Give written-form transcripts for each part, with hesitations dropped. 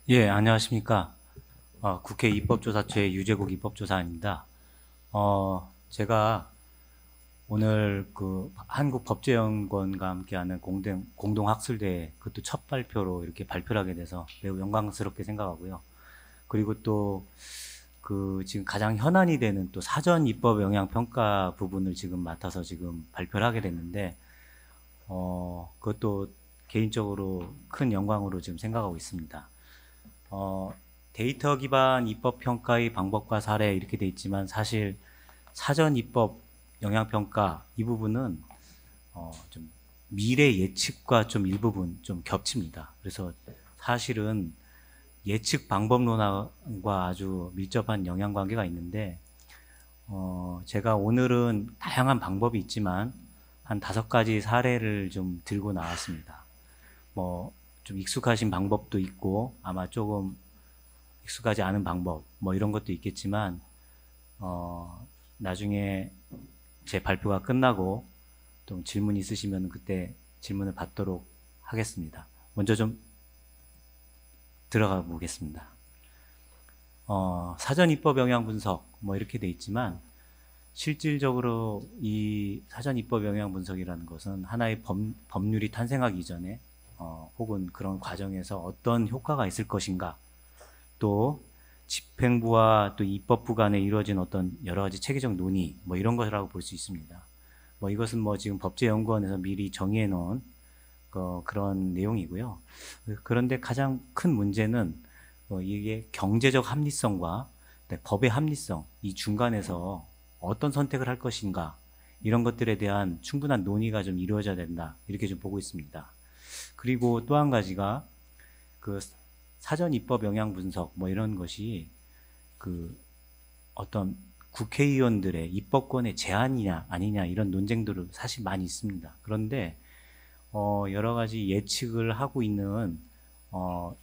예, 안녕하십니까. 국회 입법조사처의 유재국 입법조사입니다. 제가 오늘 그 한국법제연구원과 함께하는 공동학술대회 그것도 첫 발표로 이렇게 발표를 하게 돼서 매우 영광스럽게 생각하고요. 그리고 또 그 지금 가장 현안이 되는 또 사전 입법 영향 평가 부분을 지금 맡아서 지금 발표를 하게 됐는데, 그것도 개인적으로 큰 영광으로 지금 생각하고 있습니다. 어, 데이터 기반 입법 평가의 방법과 사례 이렇게 돼 있지만 사실 사전 입법 영향 평가 이 부분은 좀 미래 예측과 좀 일부분 좀 겹칩니다. 그래서 사실은 예측 방법론과 아주 밀접한 영향 관계가 있는데, 제가 오늘은 다양한 방법이 있지만 한 5가지 사례를 좀 들고 나왔습니다. 뭐 좀 익숙하신 방법도 있고 아마 조금 익숙하지 않은 방법 뭐 이런 것도 있겠지만, 나중에 제 발표가 끝나고 또 질문 있으시면 그때 질문을 받도록 하겠습니다. 먼저 좀 들어가 보겠습니다. 사전 입법 영향 분석 뭐 이렇게 돼 있지만 실질적으로 이 사전 입법 영향 분석이라는 것은 하나의 법률이 탄생하기 전에 혹은 그런 과정에서 어떤 효과가 있을 것인가, 또 집행부와 또 입법부 간에 이루어진 어떤 여러 가지 체계적 논의 뭐 이런 것이라고 볼 수 있습니다. 뭐 이것은 뭐 지금 법제연구원에서 미리 정의해 놓은 그런 내용이고요. 그런데 가장 큰 문제는 이게 경제적 합리성과 법의 합리성 이 중간에서 어떤 선택을 할 것인가, 이런 것들에 대한 충분한 논의가 좀 이루어져야 된다 이렇게 좀 보고 있습니다. 그리고 또 한 가지가 그 사전 입법 영향 분석 뭐 이런 것이 그 어떤 국회의원들의 입법권의 제한이냐 아니냐 이런 논쟁들을 사실 많이 있습니다. 그런데 여러 가지 예측을 하고 있는 어,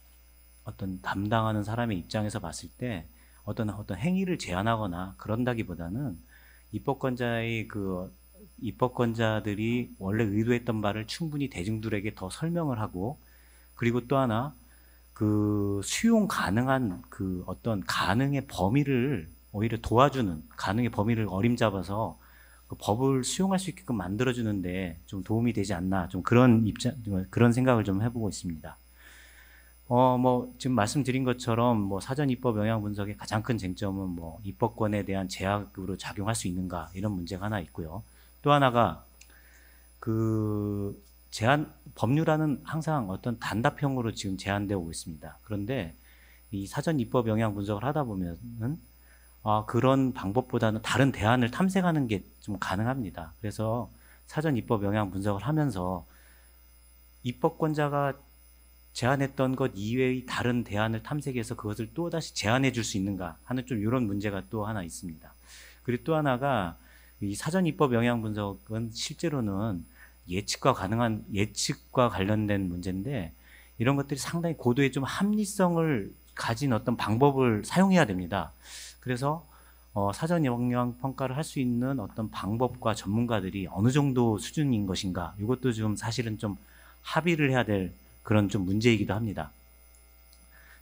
어떤 담당하는 사람의 입장에서 봤을 때 어떤 행위를 제한하거나 그런다기보다는 입법권자의 입법권자들이 원래 의도했던 바를 충분히 대중들에게 더 설명을 하고, 그리고 또 하나 수용 가능한 어떤 가능의 범위를 오히려 도와주는, 가능의 범위를 어림잡아서 그 법을 수용할 수 있게끔 만들어주는데 좀 도움이 되지 않나, 좀 그런 생각을 좀 해보고 있습니다. 뭐 지금 말씀드린 것처럼 뭐 사전 입법 영향 분석의 가장 큰 쟁점은 뭐 입법권에 대한 제약으로 작용할 수 있는가 이런 문제가 하나 있고요. 또 하나가 그 법률안은 항상 어떤 단답형으로 지금 제한되어 오고 있습니다. 그런데 이 사전 입법 영향 분석을 하다 보면은 그런 방법보다는 다른 대안을 탐색하는 게 좀 가능합니다. 그래서 사전 입법 영향 분석을 하면서 입법권자가 제안했던 것 이외의 다른 대안을 탐색해서 그것을 또다시 제안해 줄 수 있는가 하는 좀 이런 문제가 또 하나 있습니다. 그리고 또 하나가 이 사전 입법 영향 분석은 실제로는 예측과 관련된 문제인데, 이런 것들이 상당히 고도의 좀 합리성을 가진 어떤 방법을 사용해야 됩니다. 그래서 사전 영향 평가를 할 수 있는 어떤 방법과 전문가들이 어느 정도 수준인 것인가, 이것도 좀 사실은 좀 합의를 해야 될 그런 좀 문제이기도 합니다.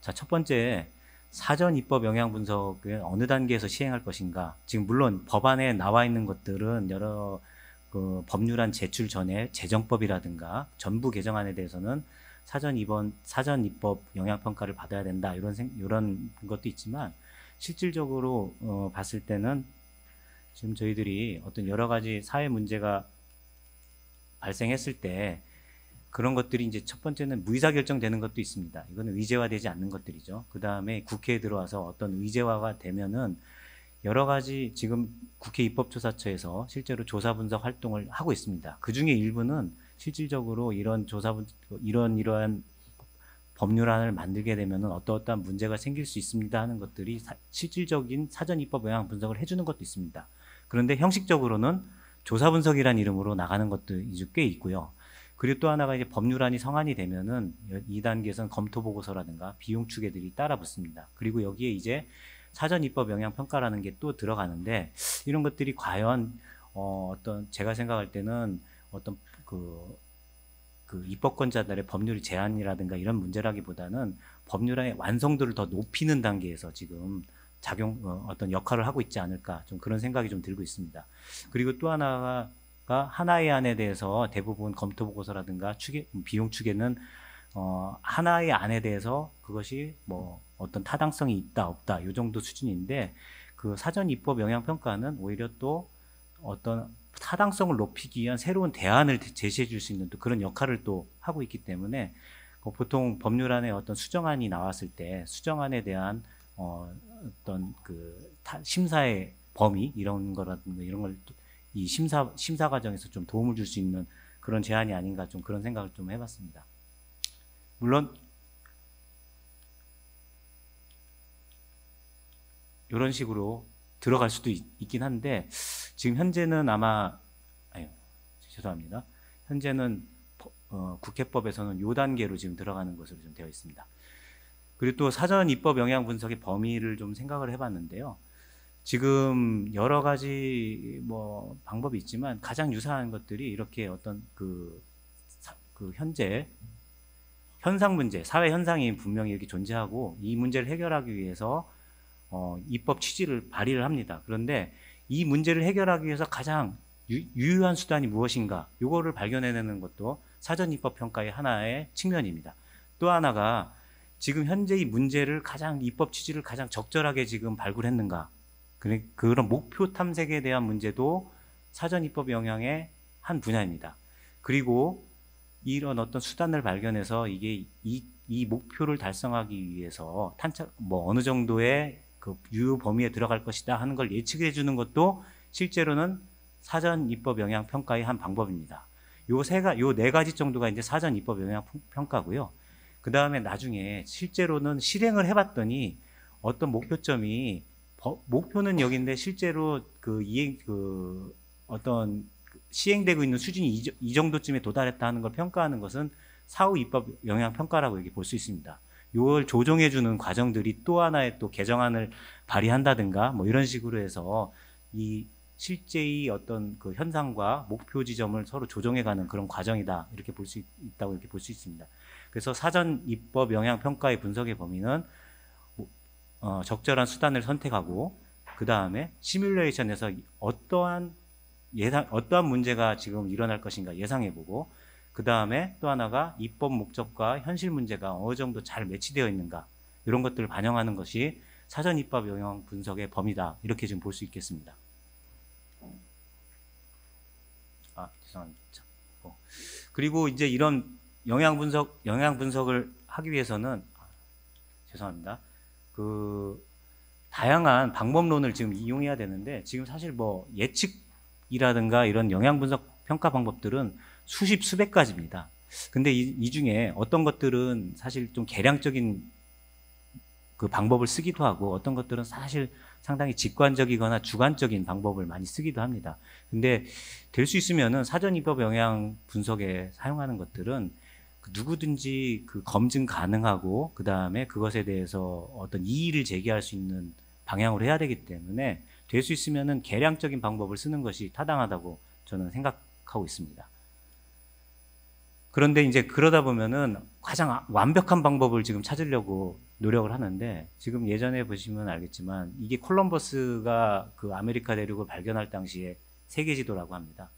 자, 첫 번째, 사전 입법 영향 분석을 어느 단계에서 시행할 것인가. 지금 물론 법안에 나와 있는 것들은 여러 법률안 제출 전에 재정법이라든가 전부 개정안에 대해서는 사전 입법 영향 평가를 받아야 된다, 이런 것도 있지만 실질적으로 봤을 때는 지금 저희들이 어떤 여러 가지 사회 문제가 발생했을 때 그런 것들이 이제 첫 번째는 무의사결정되는 것도 있습니다. 이거는 의제화되지 않는 것들이죠. 그 다음에 국회에 들어와서 어떤 의제화가 되면은 여러 가지 지금 국회 입법조사처에서 실제로 조사 분석 활동을 하고 있습니다. 그 중에 일부는 실질적으로 이러한 법률안을 만들게 되면은 어떠한 문제가 생길 수 있습니다 하는 것들이 실질적인 사전 입법 영향 분석을 해주는 것도 있습니다. 그런데 형식적으로는 조사 분석이라는 이름으로 나가는 것도 이제 꽤 있고요. 그리고 또 하나가 이제 법률안이 성안이 되면은 2단계에서는 검토 보고서라든가 비용 추계들이 따라 붙습니다. 그리고 여기에 이제 사전 입법 영향 평가라는 게 또 들어가는데, 이런 것들이 과연 어떤 제가 생각할 때는 어떤 그 입법권자들의 법률 제한이라든가 이런 문제라기보다는 법률의 완성도를 더 높이는 단계에서 지금 어떤 역할을 하고 있지 않을까, 좀 그런 생각이 좀 들고 있습니다. 그리고 또 하나가 하나의 안에 대해서 대부분 검토 보고서라든가 비용 추계는 하나의 안에 대해서 그것이 뭐 어떤 타당성이 있다 없다 이 정도 수준인데, 그 사전 입법 영향 평가는 오히려 또 어떤 타당성을 높이기 위한 새로운 대안을 제시해 줄 수 있는 또 그런 역할을 또 하고 있기 때문에, 보통 법률안에 어떤 수정안이 나왔을 때 수정안에 대한 어떤 그 심사의 범위 이런 거라든가 이런 걸 이 심사 과정에서 좀 도움을 줄 수 있는 그런 제안이 아닌가, 좀 그런 생각을 좀 해봤습니다. 물론 이런 식으로 들어갈 수도 있긴 한데, 지금 현재는 죄송합니다. 현재는 국회법에서는 요 단계로 지금 들어가는 것으로 좀 되어 있습니다. 그리고 또 사전 입법 영향 분석의 범위를 좀 생각을 해봤는데요. 지금 여러 가지 뭐 방법이 있지만 가장 유사한 것들이 이렇게 어떤 그 현재 현상 문제, 사회 현상이 분명히 이렇게 존재하고 이 문제를 해결하기 위해서 입법 취지를 발의를 합니다. 그런데 이 문제를 해결하기 위해서 가장 유효한 수단이 무엇인가, 이거를 발견해내는 것도 사전 입법 평가의 하나의 측면입니다. 또 하나가 지금 현재 이 문제를 입법 취지를 가장 적절하게 지금 발굴했는가, 그런 목표 탐색에 대한 문제도 사전 입법 영향의 한 분야입니다. 그리고 이런 어떤 수단을 발견해서 이게 이 목표를 달성하기 위해서 어느 정도의 그 유효 범위에 들어갈 것이다 하는 걸 예측해 주는 것도 실제로는 사전 입법 영향 평가의 한 방법입니다. 요 네 가지 정도가 이제 사전 입법 영향 평가고요. 그 다음에 나중에 실제로는 실행을 해봤더니 어떤 목표점이 목표는 여기인데 실제로 어떤 시행되고 있는 수준이 이 정도쯤에 도달했다 하는 걸 평가하는 것은 사후 입법 영향 평가라고 이렇게 볼 수 있습니다. 이걸 조정해주는 과정들이 또 하나의 또 개정안을 발의한다든가 뭐 이런 식으로 해서 이 실제의 어떤 그 현상과 목표 지점을 서로 조정해가는 그런 과정이다, 이렇게 볼 수 있다고 이렇게 볼 수 있습니다. 그래서 사전 입법 영향 평가의 분석의 범위는 적절한 수단을 선택하고, 그 다음에 시뮬레이션에서 어떠한 문제가 지금 일어날 것인가 예상해보고, 그 다음에 또 하나가 입법 목적과 현실 문제가 어느 정도 잘 매치되어 있는가, 이런 것들을 반영하는 것이 사전 입법 영향 분석의 범위다, 이렇게 지금 볼 수 있겠습니다. 죄송합니다. 그리고 이제 이런 영향 분석을 하기 위해서는 죄송합니다. 다양한 방법론을 지금 이용해야 되는데, 지금 사실 뭐 예측이라든가 이런 영향 분석 평가 방법들은 수백 가지입니다. 근데 이 중에 어떤 것들은 사실 좀 개량적인 그 방법을 쓰기도 하고, 어떤 것들은 사실 상당히 직관적이거나 주관적인 방법을 많이 쓰기도 합니다. 근데 될 수 있으면은 사전 입법 영향 분석에 사용하는 것들은 누구든지 검증 가능하고, 그 다음에 그것에 대해서 어떤 이의를 제기할 수 있는 방향으로 해야 되기 때문에 될 수 있으면은 개량적인 방법을 쓰는 것이 타당하다고 저는 생각하고 있습니다. 그런데 이제 그러다 보면은 가장 완벽한 방법을 지금 찾으려고 노력을 하는데, 지금 예전에 보시면 알겠지만 이게 콜럼버스가 그 아메리카 대륙을 발견할 당시에 세계 지도라고 합니다.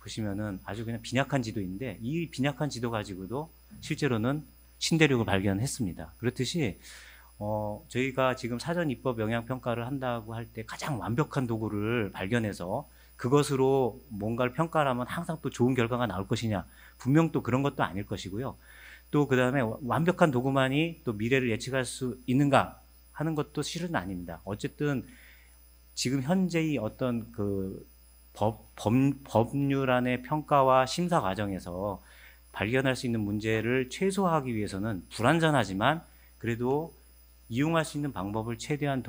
보시면은 아주 그냥 빈약한 지도인데, 이 빈약한 지도 가지고도 실제로는 신대륙을 발견했습니다. 그렇듯이 저희가 지금 사전 입법 영향 평가를 한다고 할 때 가장 완벽한 도구를 발견해서 그것으로 뭔가를 평가를 하면 항상 또 좋은 결과가 나올 것이냐, 분명 또 그런 것도 아닐 것이고요. 또 그 다음에 완벽한 도구만이 또 미래를 예측할 수 있는가 하는 것도 실은 아닙니다. 어쨌든 지금 현재의 어떤 법률안의 평가와 심사 과정에서 발견할 수 있는 문제를 최소화하기 위해서는 불완전하지만 그래도 이용할 수 있는 방법을 최대한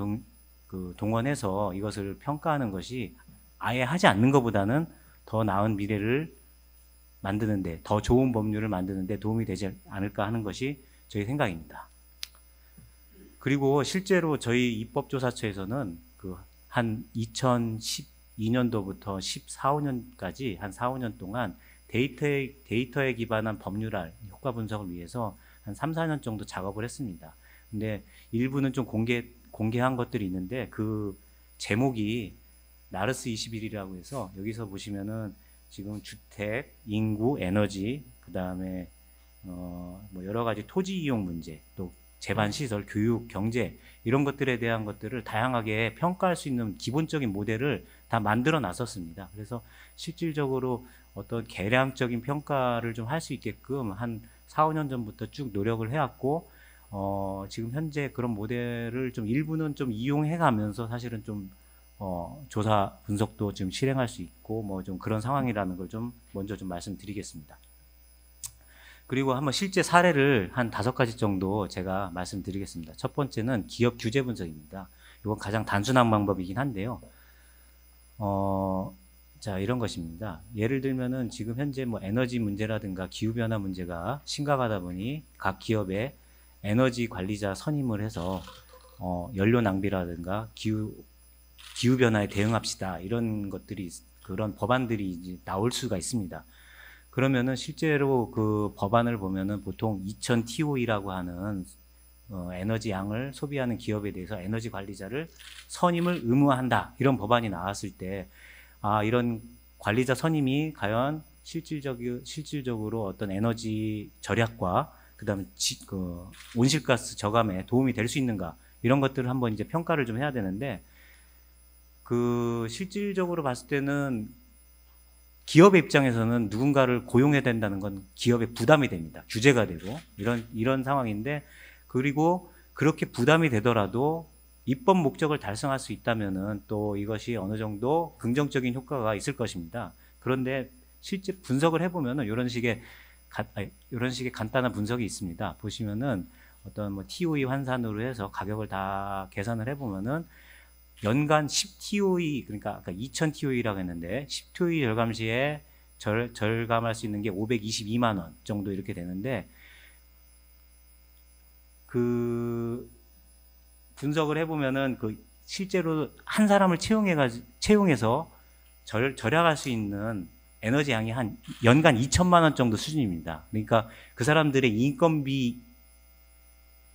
동원해서 이것을 평가하는 것이 아예 하지 않는 것보다는 더 나은 미래를 만드는데, 더 좋은 법률을 만드는데 도움이 되지 않을까 하는 것이 저희 생각입니다. 그리고 실제로 저희 입법조사처에서는 한 2012년도부터 14, 15년까지 한 4, 5년 동안 데이터에 기반한 법률화 효과 분석을 위해서 한 3, 4년 정도 작업을 했습니다. 근데 일부는 좀 공개한 것들이 있는데 그 제목이 나르스 21이라고 해서 여기서 보시면은 지금 주택, 인구, 에너지, 그 다음에 뭐 여러 가지 토지 이용 문제, 또 재반 시설, 교육, 경제 이런 것들에 대한 것들을 다양하게 평가할 수 있는 기본적인 모델을 다 만들어 놨었습니다. 그래서 실질적으로 어떤 계량적인 평가를 좀 할 수 있게끔 한 4, 5년 전부터 쭉 노력을 해왔고 지금 현재 그런 모델을 좀 일부는 좀 이용해 가면서 사실은 좀 조사 분석도 지금 실행할 수 있고 뭐 좀 그런 상황이라는 걸 좀 먼저 좀 말씀드리겠습니다. 그리고 한번 실제 사례를 한 5가지 정도 제가 말씀드리겠습니다. 첫 번째는 기업 규제 분석입니다. 이건 가장 단순한 방법이긴 한데요. 자, 이런 것입니다. 예를 들면은 지금 현재 뭐 에너지 문제라든가 기후변화 문제가 심각하다 보니 각 기업의 에너지 관리자 선임을 해서 연료 낭비라든가 기후변화에 대응합시다. 이런 것들이, 그런 법안들이 이제 나올 수가 있습니다. 그러면은 실제로 그 법안을 보면은 보통 2000TOE라고 하는 에너지 양을 소비하는 기업에 대해서 에너지 관리자를 선임을 의무화한다. 이런 법안이 나왔을 때, 이런 관리자 선임이 과연 실질적으로 어떤 에너지 절약과 그다음에 온실가스 저감에 도움이 될 수 있는가, 이런 것들을 한번 이제 평가를 좀 해야 되는데, 실질적으로 봤을 때는 기업의 입장에서는 누군가를 고용해야 된다는 건 기업의 부담이 됩니다. 규제가 되고 이런 상황인데, 그리고 그렇게 부담이 되더라도 입법 목적을 달성할 수 있다면은 또 이것이 어느 정도 긍정적인 효과가 있을 것입니다. 그런데 실제 분석을 해보면은 이런 식의 간단한 분석이 있습니다. 보시면은 어떤 뭐 TOE 환산으로 해서 가격을 다 계산을 해보면은 연간 10TOE, 그러니까 아까 2000TOE라고 했는데 10TOE 절감 시에 절감할 수 있는 게 522만 원 정도 이렇게 되는데, 그 분석을 해보면은 실제로 한 사람을 채용해서 절약할 수 있는 에너지 양이 한 연간 2천만 원 정도 수준입니다. 그러니까 그 사람들의 인건비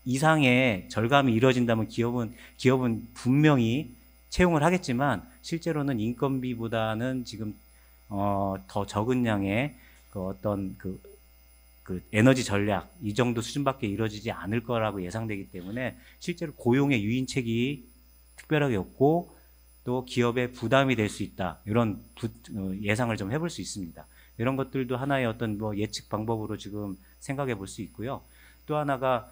이상의 절감이 이루어진다면 기업은 분명히 채용을 하겠지만, 실제로는 인건비보다는 지금 더 적은 양의 어떤 에너지 전략 이 정도 수준밖에 이루어지지 않을 거라고 예상되기 때문에 실제로 고용의 유인책이 특별하게 없고 또 기업에 부담이 될 수 있다, 이런 예상을 좀 해볼 수 있습니다. 이런 것들도 하나의 어떤 뭐 예측 방법으로 지금 생각해 볼 수 있고요. 또 하나가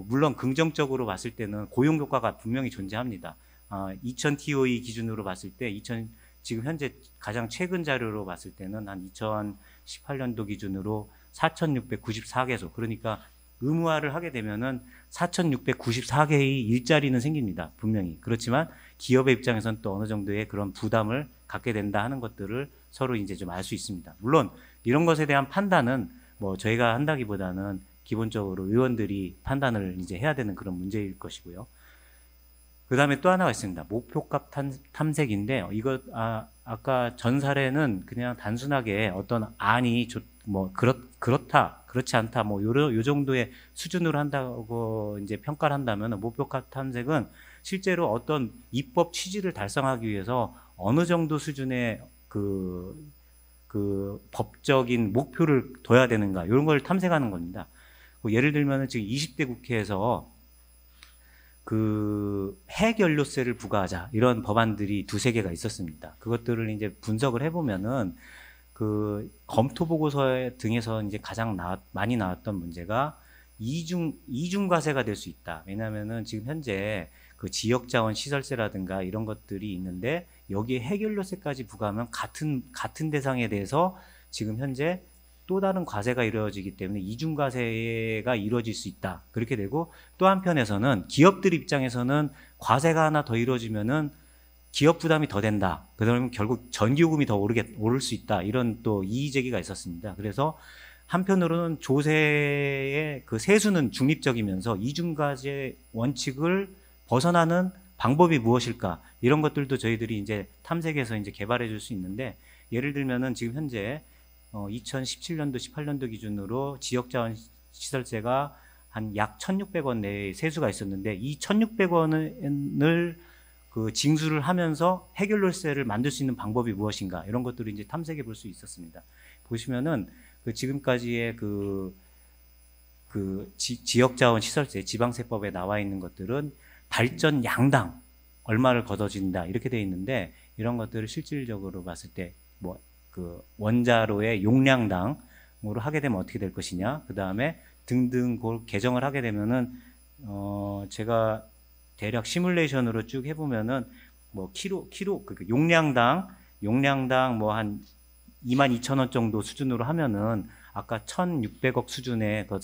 물론 긍정적으로 봤을 때는 고용 효과가 분명히 존재합니다. 2000TOE 기준으로 봤을 때 지금 현재 가장 최근 자료로 봤을 때는 한 2018년도 기준으로 4,694개소, 그러니까 의무화를 하게 되면은 4,694개의 일자리는 생깁니다. 분명히. 그렇지만 기업의 입장에서는 또 어느 정도의 그런 부담을 갖게 된다 하는 것들을 서로 이제 좀 알 수 있습니다. 물론 이런 것에 대한 판단은 뭐 저희가 한다기보다는 기본적으로 의원들이 판단을 이제 해야 되는 그런 문제일 것이고요. 그 다음에 또 하나가 있습니다. 목표값 탐색인데, 이거 아까 전 사례는 그냥 단순하게 어떤 안이 그렇다, 그렇지 않다, 요 정도의 수준으로 한다고 이제 평가를 한다면, 목표값 탐색은 실제로 어떤 입법 취지를 달성하기 위해서 어느 정도 수준의 법적인 목표를 둬야 되는가, 이런 걸 탐색하는 겁니다. 예를 들면 지금 20대 국회에서 핵연료세를 부과하자, 이런 법안들이 2-3개가 있었습니다. 그것들을 이제 분석을 해보면은 검토 보고서 등에서 이제 가장 많이 나왔던 문제가 이중과세가 될 수 있다. 왜냐하면은 지금 현재 지역자원 시설세라든가 이런 것들이 있는데, 여기에 핵연료세까지 부과하면 같은 대상에 대해서 지금 현재 또 다른 과세가 이루어지기 때문에 이중과세가 이루어질 수 있다. 그렇게 되고, 또 한편에서는 기업들 입장에서는 과세가 하나 더 이루어지면은 기업 부담이 더 된다. 그러면 결국 전기요금이 더 오를 수 있다. 이런 또 이의제기가 있었습니다. 그래서 한편으로는 조세의 세수는 중립적이면서 이중과세 원칙을 벗어나는 방법이 무엇일까? 이런 것들도 저희들이 이제 탐색해서 이제 개발해 줄 수 있는데, 예를 들면은 지금 현재 2017년도, 18년도 기준으로 지역자원시설세가 한 약 1,600원 내의 세수가 있었는데 이 1,600원을 그 징수를 하면서 해결료세를 만들 수 있는 방법이 무엇인가 이런 것들을 이제 탐색해 볼 수 있었습니다. 보시면은 그 지금까지의 지역자원시설세, 지방세법에 나와 있는 것들은 발전 양당 얼마를 걷어진다 이렇게 되어 있는데 이런 것들을 실질적으로 봤을 때 뭐 그 원자로의 용량당으로 하게 되면 어떻게 될 것이냐, 그 다음에 등등 그걸 개정을 하게 되면은 제가 대략 시뮬레이션으로 쭉 해보면은 뭐 용량당 뭐 한 22,000원 정도 수준으로 하면은 아까 1,600억 수준의 그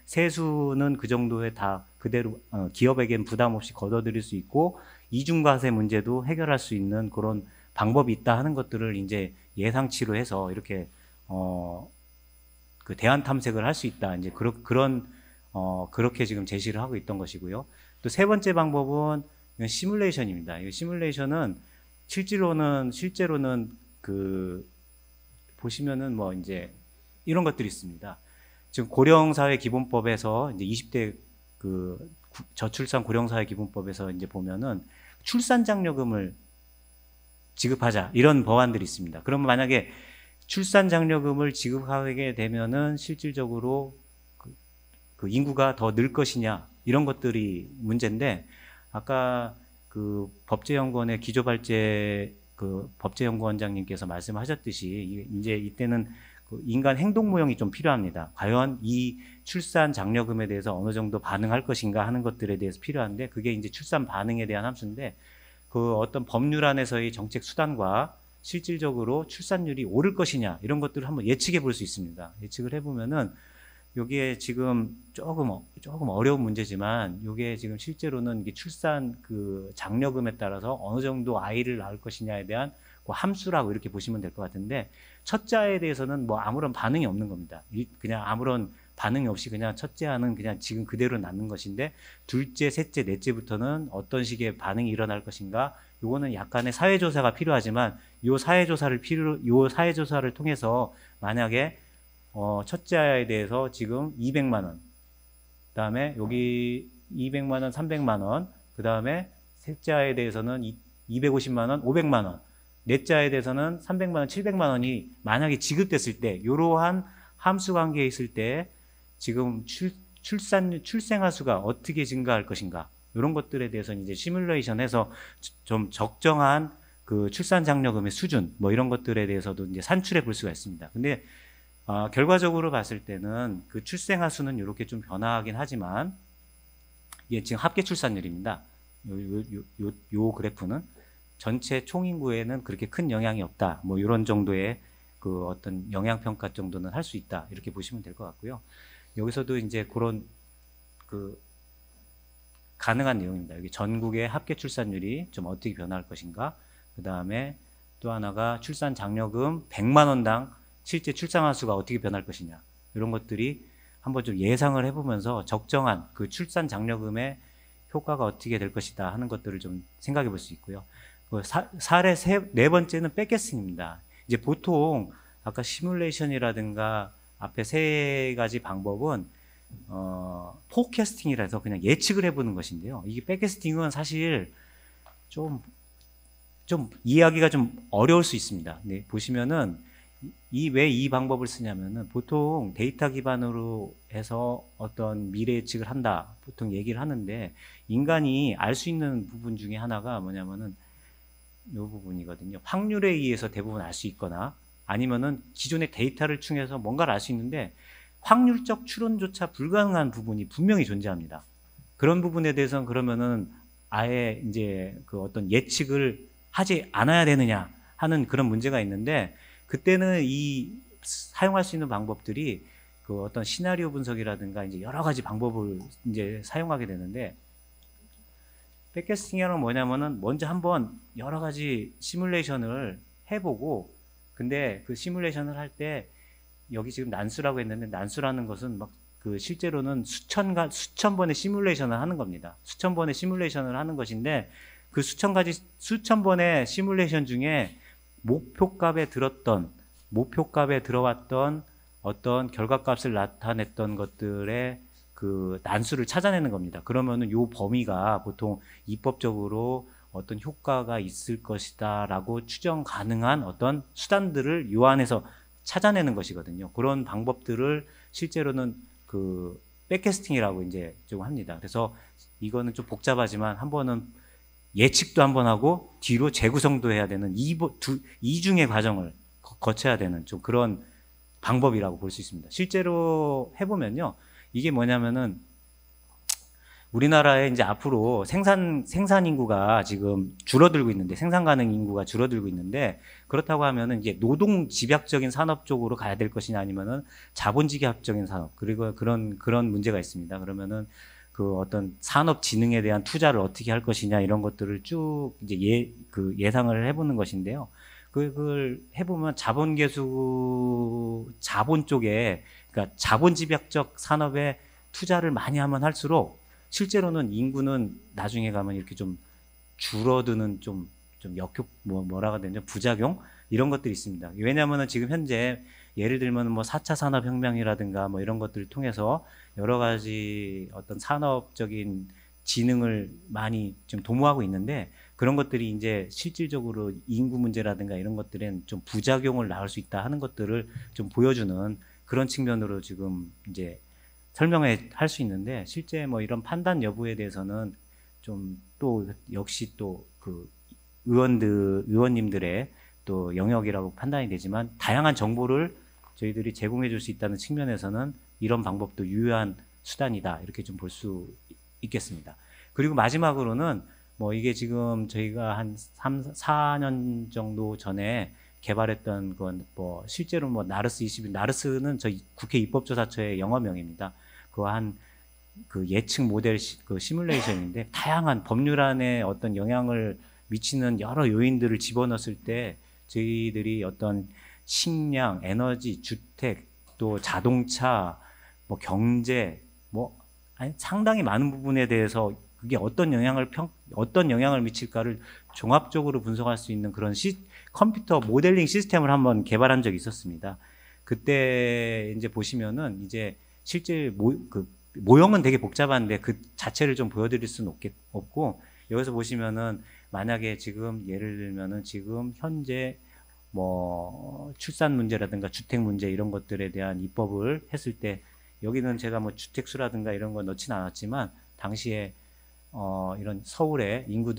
세수는 그 정도에 다 그대로 기업에겐 부담 없이 걷어들일 수 있고 이중과세 문제도 해결할 수 있는 그런 방법이 있다 하는 것들을 이제 예상치로 해서 이렇게 그 대안 탐색을 할 수 있다, 이제 그렇게 지금 제시를 하고 있던 것이고요. 또 세 번째 방법은 시뮬레이션입니다. 이 시뮬레이션은 실제로는 그 보시면은 뭐 이제 이런 것들이 있습니다. 지금 고령사회기본법에서 이제 20대 그 저출산 고령사회기본법에서 이제 보면은 출산장려금을 지급하자 이런 법안들이 있습니다. 그러면 만약에 출산장려금을 지급하게 되면은 실질적으로 그 인구가 더 늘 것이냐 이런 것들이 문제인데, 아까 그 법제연구원의 기조발제 그 법제연구원장님께서 말씀하셨듯이 이제 이때는 그 인간 행동 모형이 좀 필요합니다. 과연 이 출산 장려금에 대해서 어느 정도 반응할 것인가 하는 것들에 대해서 필요한데, 그게 이제 출산 반응에 대한 함수인데 그 어떤 법률 안에서의 정책 수단과 실질적으로 출산율이 오를 것이냐 이런 것들을 한번 예측해 볼 수 있습니다. 예측을 해보면은 여기에 지금 조금 어려운 문제지만 이게 지금 실제로는 이게 출산 그 장려금에 따라서 어느 정도 아이를 낳을 것이냐에 대한 그 함수라고 이렇게 보시면 될 것 같은데, 첫째에 대해서는 뭐 아무런 반응이 없는 겁니다. 그냥 아무런 반응이 없이 그냥 첫째와는 그냥 지금 그대로 낳는 것인데, 둘째, 셋째, 넷째부터는 어떤 식의 반응이 일어날 것인가, 요거는 약간의 사회조사가 필요하지만 요 사회조사를 통해서 만약에 첫째 아이에 대해서 지금 200만 원, 그다음에 여기 200만 원, 300만 원, 그다음에 셋째 아이에 대해서는 250만 원, 500만 원, 넷째 아이에 대해서는 300만 원, 700만 원이 만약에 지급됐을 때, 이러한 함수 관계에 있을 때 지금 출생아 수가 어떻게 증가할 것인가, 이런 것들에 대해서는 이제 시뮬레이션해서 좀 적정한 그 출산 장려금의 수준 뭐 이런 것들에 대해서도 이제 산출해 볼 수가 있습니다. 근데 결과적으로 봤을 때는 그 출생아 수는 이렇게 좀 변화하긴 하지만 이게 지금 합계 출산율입니다. 요 그래프는 전체 총인구에는 그렇게 큰 영향이 없다, 뭐 이런 정도의 그 어떤 영향 평가 정도는 할 수 있다, 이렇게 보시면 될 것 같고요. 여기서도 이제 그런 그 가능한 내용입니다. 여기 전국의 합계 출산율이 좀 어떻게 변화할 것인가, 그 다음에 또 하나가 출산 장려금 100만 원당 실제 출산아 수가 어떻게 변할 것이냐, 이런 것들이 한번 좀 예상을 해보면서 적정한 그 출산 장려금의 효과가 어떻게 될 것이다 하는 것들을 좀 생각해 볼 수 있고요. 사례 네 번째는 백캐스팅입니다. 이제 보통 아까 시뮬레이션이라든가 앞에 세 가지 방법은 포캐스팅이라 해서 그냥 예측을 해보는 것인데요. 이게 백캐스팅은 사실 좀 이해하기가 좀 어려울 수 있습니다. 네, 보시면은 왜 이 방법을 쓰냐면은 보통 데이터 기반으로 해서 어떤 미래 예측을 한다 보통 얘기를 하는데, 인간이 알 수 있는 부분 중에 하나가 뭐냐면은 이 부분이거든요. 확률에 의해서 대부분 알 수 있거나 아니면은 기존의 데이터를 통해서 뭔가를 알 수 있는데 확률적 추론조차 불가능한 부분이 분명히 존재합니다. 그런 부분에 대해서는 그러면은 아예 이제 그 어떤 예측을 하지 않아야 되느냐 하는 그런 문제가 있는데, 그때는 사용할 수 있는 방법들이 그 어떤 시나리오 분석이라든가 이제 여러 가지 방법을 이제 사용하게 되는데, 백캐스팅이란 뭐냐면은 먼저 한번 여러 가지 시뮬레이션을 해보고, 근데 그 시뮬레이션을 할 때 여기 지금 난수라고 했는데, 난수라는 것은 막 그 실제로는 수천 번의 시뮬레이션을 하는 겁니다. 수천 번의 시뮬레이션을 하는 것인데, 그 수천 번의 시뮬레이션 중에 목표값에 들었던 목표값에 들어왔던 어떤 결과값을 나타냈던 것들의 그 난수를 찾아내는 겁니다. 그러면은 요 범위가 보통 입법적으로 어떤 효과가 있을 것이다라고 추정 가능한 어떤 수단들을 요 안에서 찾아내는 것이거든요. 그런 방법들을 실제로는 그 백캐스팅이라고 이제 좀 합니다. 그래서 이거는 좀 복잡하지만 한 번은 예측도 한번 하고 뒤로 재구성도 해야 되는 이중의 과정을 거쳐야 되는 좀 그런 방법이라고 볼 수 있습니다. 실제로 해보면요, 이게 뭐냐면은 우리나라에 이제 앞으로 생산 인구가 지금 줄어들고 있는데, 생산 가능 인구가 줄어들고 있는데, 그렇다고 하면은 이제 노동 집약적인 산업 쪽으로 가야 될 것이냐, 아니면은 자본 집약적인 산업, 그리고 그런 문제가 있습니다. 그러면은 그 어떤 산업 진흥에 대한 투자를 어떻게 할 것이냐, 이런 것들을 쭉 이제 예상을 해보는 것인데요. 그걸 해보면 자본 쪽에, 그러니까 자본 집약적 산업에 투자를 많이 하면 할수록 실제로는 인구는 나중에 가면 이렇게 좀 줄어드는 좀 역효, 뭐라고 해야 되냐, 부작용? 이런 것들이 있습니다. 왜냐하면은 지금 현재 예를 들면 뭐 4차 산업혁명이라든가 뭐 이런 것들을 통해서 여러 가지 어떤 산업적인 진흥을 많이 좀 도모하고 있는데, 그런 것들이 이제 실질적으로 인구 문제라든가 이런 것들은 좀 부작용을 낳을 수 있다 하는 것들을 좀 보여주는 그런 측면으로 지금 이제 설명을 할 수 있는데, 실제 뭐 이런 판단 여부에 대해서는 좀 또 역시 또 그 의원님들의 또 영역이라고 판단이 되지만, 다양한 정보를 저희들이 제공해 줄 수 있다는 측면에서는 이런 방법도 유효한 수단이다, 이렇게 좀 볼 수 있겠습니다. 그리고 마지막으로는 뭐 이게 지금 저희가 한 4년 정도 전에 개발했던 건 뭐 실제로 뭐 나르스 21, 나르스는 저희 국회 입법조사처의 영어명입니다. 그 예측 모델 그 시뮬레이션인데, 다양한 법률안에 어떤 영향을 미치는 여러 요인들을 집어넣었을 때 저희들이 어떤 식량, 에너지, 주택, 또 자동차, 뭐 경제, 뭐 아니 상당히 많은 부분에 대해서 그게 어떤 영향을 미칠까를 종합적으로 분석할 수 있는 그런 컴퓨터 모델링 시스템을 한번 개발한 적이 있었습니다. 그때 이제 보시면은 이제 실제 모형은 되게 복잡한데 그 자체를 좀 보여드릴 수는 없고, 여기서 보시면은 만약에 지금 예를 들면은 지금 현재 뭐 출산 문제라든가 주택 문제 이런 것들에 대한 입법을 했을 때, 여기는 제가 뭐 주택수라든가 이런 거 넣진 않았지만, 당시에 이런 서울의 인구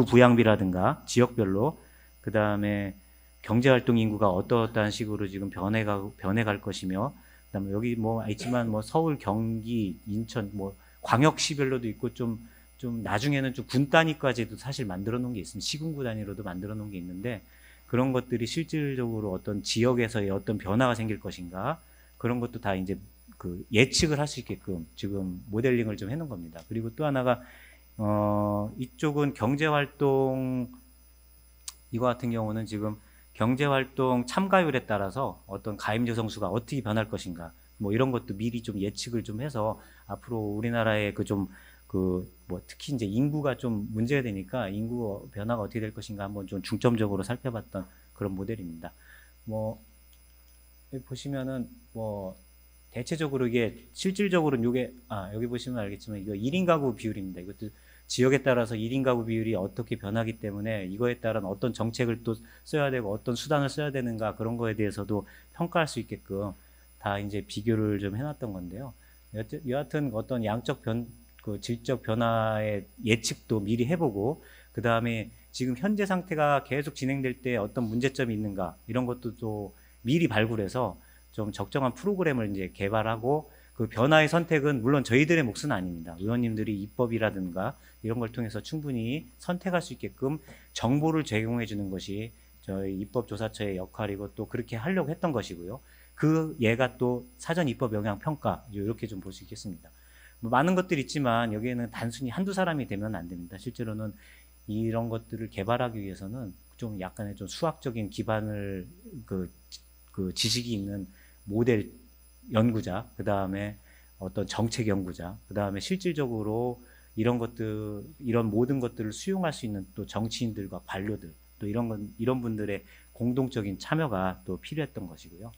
부양비라든가 지역별로, 그 다음에 경제활동 인구가 어떠한 식으로 지금 변해갈 것이며, 그다음에 여기 뭐 있지만 뭐 서울, 경기, 인천 뭐 광역시별로도 있고, 좀 나중에는 좀 군 단위까지도 사실 만들어 놓은 게 있습니다. 시군구 단위로도 만들어 놓은 게 있는데, 그런 것들이 실질적으로 어떤 지역에서의 어떤 변화가 생길 것인가, 그런 것도 다 이제 그 예측을 할 수 있게끔 지금 모델링을 좀 해놓은 겁니다. 그리고 또 하나가 이쪽은 경제활동, 이거 같은 경우는 지금 경제활동 참가율에 따라서 어떤 가입 여성수가 어떻게 변할 것인가, 뭐 이런 것도 미리 좀 예측을 좀 해서 앞으로 우리나라의 뭐 특히 이제 인구가 좀 문제가 되니까 인구 변화가 어떻게 될 것인가 한번 좀 중점적으로 살펴봤던 그런 모델입니다. 뭐 여기 보시면은 뭐 대체적으로 이게 실질적으로는 요게 여기 보시면 알겠지만 이거 1인 가구 비율입니다. 이것도 지역에 따라서 1인 가구 비율이 어떻게 변하기 때문에 이거에 따른 어떤 정책을 또 써야 되고 어떤 수단을 써야 되는가, 그런 거에 대해서도 평가할 수 있게끔 다 이제 비교를 좀 해놨던 건데요. 여하튼 어떤 그 질적 변화의 예측도 미리 해보고, 그 다음에 지금 현재 상태가 계속 진행될 때 어떤 문제점이 있는가, 이런 것도 또 미리 발굴해서 좀 적정한 프로그램을 이제 개발하고, 그 변화의 선택은 물론 저희들의 몫은 아닙니다. 의원님들이 입법이라든가 이런 걸 통해서 충분히 선택할 수 있게끔 정보를 제공해 주는 것이 저희 입법조사처의 역할이고, 또 그렇게 하려고 했던 것이고요. 얘가 또 사전 입법 영향 평가, 이렇게 좀 볼 수 있겠습니다. 뭐 많은 것들이 있지만 여기에는 단순히 한두 사람이 되면 안 됩니다. 실제로는 이런 것들을 개발하기 위해서는 좀 약간의 좀 수학적인 기반을 그 지식이 있는 모델 연구자, 그 다음에 어떤 정책 연구자, 그 다음에 실질적으로 이런 모든 것들을 수용할 수 있는 또 정치인들과 관료들, 또 이런 분들의 공동적인 참여가 또 필요했던 것이고요.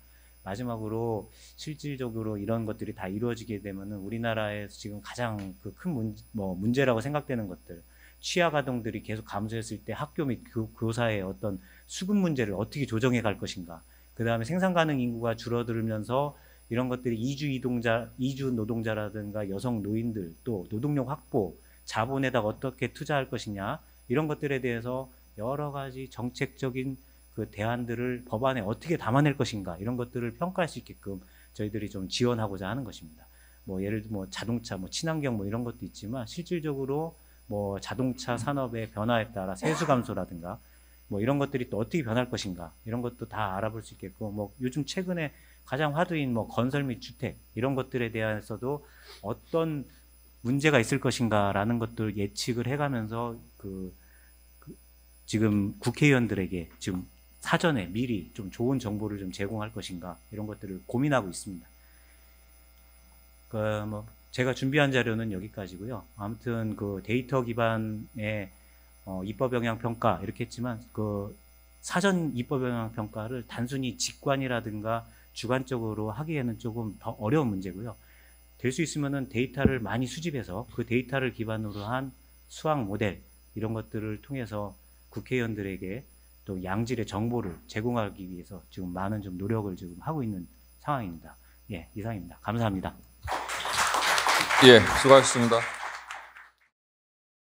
마지막으로 실질적으로 이런 것들이 다 이루어지게 되면은 우리나라에서 지금 가장 그 큰 문제라고 생각되는 것들, 취약 아동들이 계속 감소했을 때 학교 및 교사의 어떤 수급 문제를 어떻게 조정해 갈 것인가. 그 다음에 생산 가능 인구가 줄어들면서 이런 것들이 이주 노동자라든가 여성 노인들 또 노동력 확보, 자본에다가 어떻게 투자할 것이냐 이런 것들에 대해서 여러 가지 정책적인 그 대안들을 법안에 어떻게 담아낼 것인가 이런 것들을 평가할 수 있게끔 저희들이 좀 지원하고자 하는 것입니다. 뭐 예를 들어 뭐 자동차, 뭐 친환경 뭐 이런 것도 있지만 실질적으로 뭐 자동차 산업의 변화에 따라 세수 감소라든가 뭐 이런 것들이 또 어떻게 변할 것인가 이런 것도 다 알아볼 수 있겠고 뭐 요즘 최근에 가장 화두인 뭐 건설 및 주택 이런 것들에 대해서도 어떤 문제가 있을 것인가라는 것들 예측을 해가면서 지금 국회의원들에게 지금 사전에 미리 좀 좋은 정보를 좀 제공할 것인가 이런 것들을 고민하고 있습니다. 뭐 제가 준비한 자료는 여기까지고요. 아무튼 그 데이터 기반의 입법 영향 평가 이렇게 했지만 그 사전 입법 영향 평가를 단순히 직관이라든가 주관적으로 하기에는 조금 더 어려운 문제고요. 될 수 있으면은 데이터를 많이 수집해서 그 데이터를 기반으로 한 수학 모델 이런 것들을 통해서 국회의원들에게 또 양질의 정보를 제공하기 위해서 지금 많은 좀 노력을 지금 하고 있는 상황입니다. 예, 이상입니다. 감사합니다. 예, 수고하셨습니다.